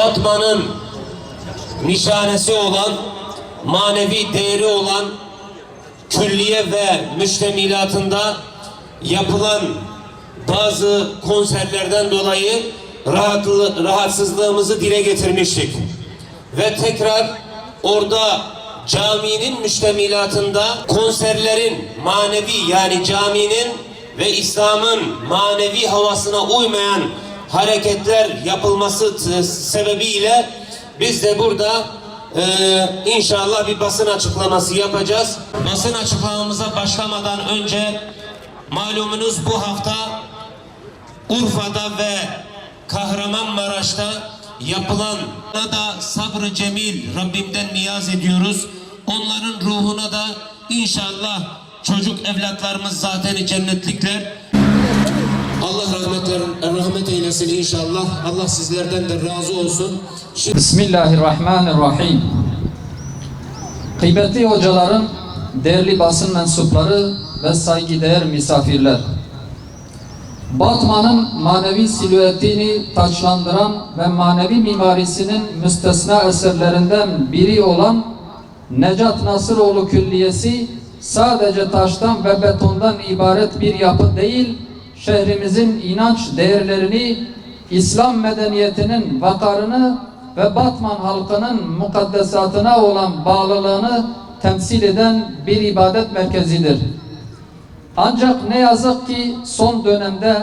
Batman'ın nişanesi olan, manevi değeri olan külliye ve müştemilatında yapılan bazı konserlerden dolayı rahatsızlığımızı dile getirmiştik. Ve tekrar orada caminin müştemilatında konserlerin manevi, yani caminin ve İslam'ın manevi havasına uymayan hareketler yapılması sebebiyle biz de burada inşallah bir basın açıklaması yapacağız. Basın açıklamamıza başlamadan önce malumunuz bu hafta Urfa'da ve Kahramanmaraş'ta yapılan da sabrı cemil Rabbimden niyaz ediyoruz. Onların ruhuna da inşallah çocuk evlatlarımız zaten cennetlikler. Allah rahmet eylesin inşallah. Allah sizlerden de razı olsun. Bismillahirrahmanirrahim. Kıymetli hocalarım, değerli basın mensupları ve saygıdeğer misafirler. Batman'ın manevi silüetini taçlandıran ve manevi mimarisinin müstesna eserlerinden biri olan Necat Nasıroğlu Külliyesi sadece taştan ve betondan ibaret bir yapı değil, şehrimizin inanç değerlerini, İslam medeniyetinin vakarını ve Batman halkının mukaddesatına olan bağlılığını temsil eden bir ibadet merkezidir. Ancak ne yazık ki son dönemde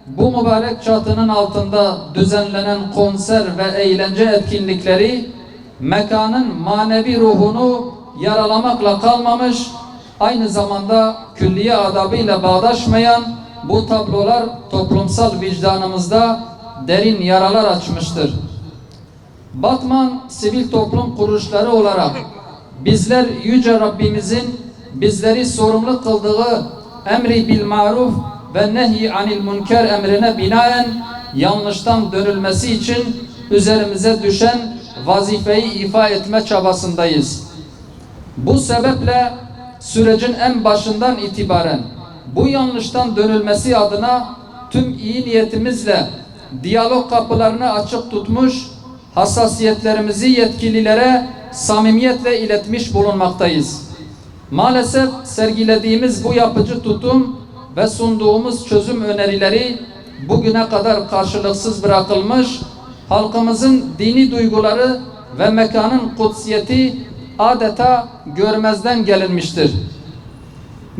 bu mübarek çatının altında düzenlenen konser ve eğlence etkinlikleri mekanın manevi ruhunu yaralamakla kalmamış, aynı zamanda külliye adabıyla bağdaşmayan bu tablolar toplumsal vicdanımızda derin yaralar açmıştır. Batman sivil toplum kuruluşları olarak bizler Yüce Rabbimizin bizleri sorumlu kıldığı emri bil maruf ve nehy anil münker emrine binaen yanlıştan dönülmesi için üzerimize düşen vazifeyi ifa etme çabasındayız. Bu sebeple sürecin en başından itibaren bu yanlıştan dönülmesi adına tüm iyi niyetimizle diyalog kapılarını açık tutmuş, hassasiyetlerimizi yetkililere samimiyetle iletmiş bulunmaktayız. Maalesef sergilediğimiz bu yapıcı tutum ve sunduğumuz çözüm önerileri bugüne kadar karşılıksız bırakılmış, halkımızın dini duyguları ve mekanın kutsiyeti adeta görmezden gelinmiştir.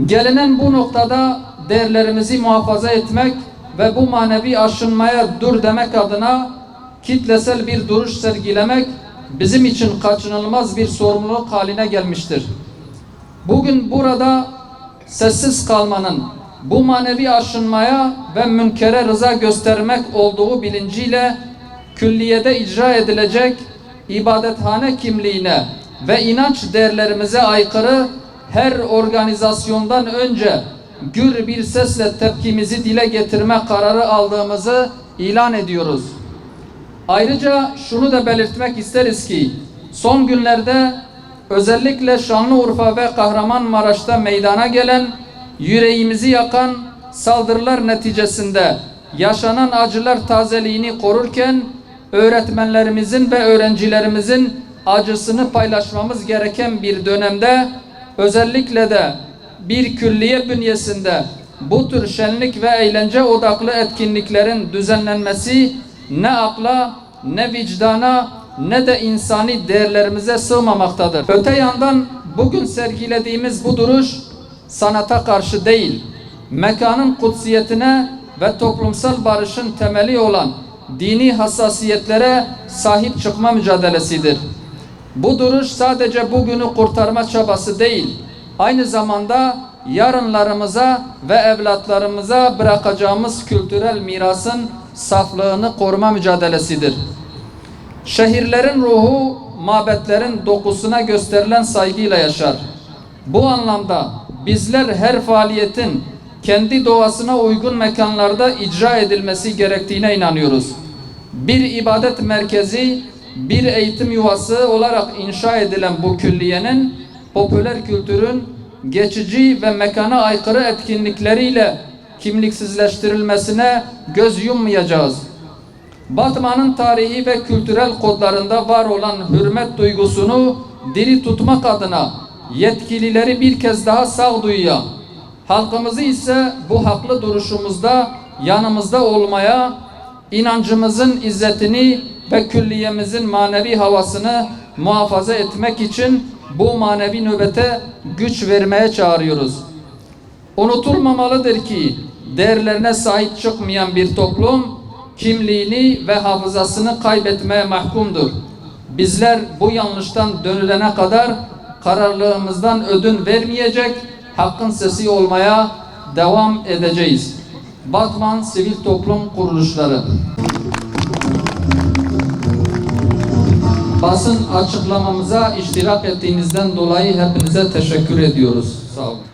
Gelinen bu noktada değerlerimizi muhafaza etmek ve bu manevi aşınmaya dur demek adına kitlesel bir duruş sergilemek bizim için kaçınılmaz bir sorumluluk haline gelmiştir. Bugün burada sessiz kalmanın bu manevi aşınmaya ve münkere rıza göstermek olduğu bilinciyle külliyede icra edilecek ibadethane kimliğine ve inanç değerlerimize aykırı her organizasyondan önce gür bir sesle tepkimizi dile getirme kararı aldığımızı ilan ediyoruz. Ayrıca şunu da belirtmek isteriz ki son günlerde özellikle Şanlıurfa ve Kahramanmaraş'ta meydana gelen, yüreğimizi yakan saldırılar neticesinde yaşanan acılar tazeliğini korurken öğretmenlerimizin ve öğrencilerimizin acısını paylaşmamız gereken bir dönemde özellikle de bir külliye bünyesinde bu tür şenlik ve eğlence odaklı etkinliklerin düzenlenmesi ne akla, ne vicdana, ne de insani değerlerimize sığmamaktadır. Öte yandan bugün sergilediğimiz bu duruş sanata karşı değil, mekanın kutsiyetine ve toplumsal barışın temeli olan dini hassasiyetlere sahip çıkma mücadelesidir. Bu duruş sadece bugünü kurtarma çabası değil, aynı zamanda yarınlarımıza ve evlatlarımıza bırakacağımız kültürel mirasın saflığını koruma mücadelesidir. Şehirlerin ruhu, mabetlerin dokusuna gösterilen saygıyla yaşar. Bu anlamda bizler her faaliyetin kendi doğasına uygun mekanlarda icra edilmesi gerektiğine inanıyoruz. Bir ibadet merkezi, bir eğitim yuvası olarak inşa edilen bu külliyenin popüler kültürün geçici ve mekana aykırı etkinlikleriyle kimliksizleştirilmesine göz yummayacağız. Batman'ın tarihi ve kültürel kodlarında var olan hürmet duygusunu diri tutmak adına yetkilileri bir kez daha sağduyuya, halkımızı ise bu haklı duruşumuzda yanımızda olmaya, inancımızın izzetini ve külliyemizin manevi havasını muhafaza etmek için bu manevi nöbete güç vermeye çağırıyoruz. Unutulmamalıdır ki değerlerine sahip çıkmayan bir toplum kimliğini ve hafızasını kaybetmeye mahkumdur. Bizler bu yanlıştan dönülene kadar kararlılığımızdan ödün vermeyecek, hakkın sesi olmaya devam edeceğiz. Batman Sivil Toplum Kuruluşları. Basın açıklamamıza iştirak ettiğinizden dolayı hepinize teşekkür ediyoruz. Sağ olun.